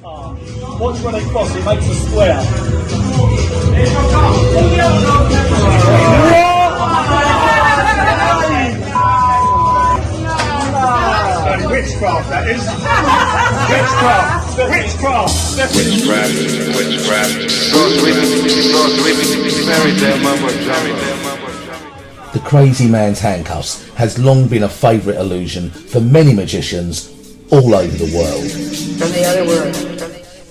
Watch when they cross, it makes a square. Witchcraft, that is. Witchcraft. The Crazy Man's Handcuffs has long been a favourite illusion for many magicians all over the world. From the other world.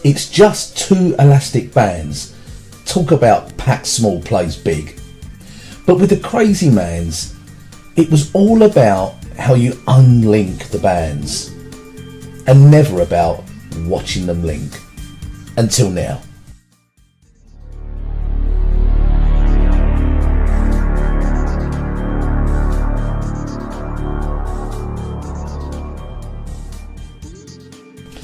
It's just two elastic bands. Talk about pack small plays big. But with the Crazy Man's, it was all about how you unlink the bands and never about watching them link. Until now.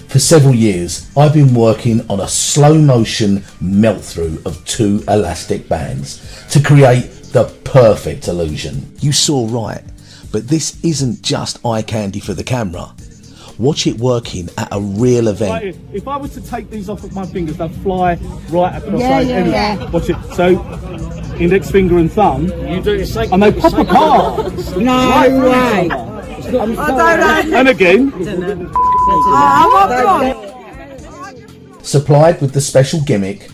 For several years, I've been working on a slow motion melt through of two elastic bands to create the perfect illusion. You saw right, but this isn't just eye candy for the camera. Watch it working at a real event. Right, if I was to take these off of my fingers, they'd fly right across everywhere. Watch it. So, index finger and thumb. You do it, and they pop apart. No way. I don't know. And again. Supplied with the special gimmick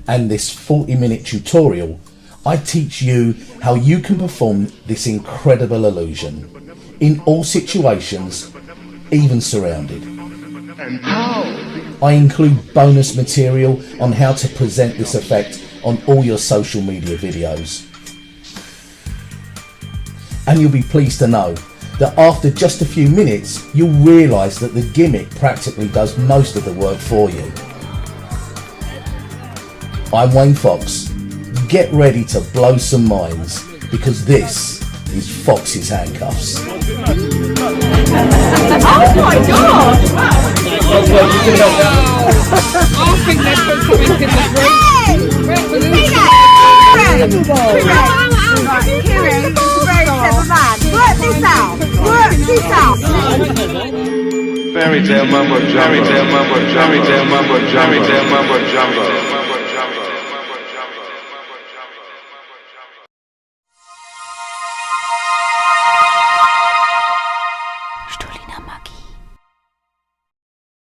and this 40-minute tutorial, I teach you how you can perform this incredible illusion in all situations, even surrounded. I include bonus material on how to present this effect on all your social media videos. And you'll be pleased to know that after just a few minutes, you'll realise that the gimmick practically does most of the work for you. I'm Wayne Fox. Get ready to blow some minds, because this is Fox's Handcuffs. Oh my god! I think they've put something in the Fairy tale mumbo jumbo, fairy tale mumbo jumbo, fairy tale mumbo jumbo.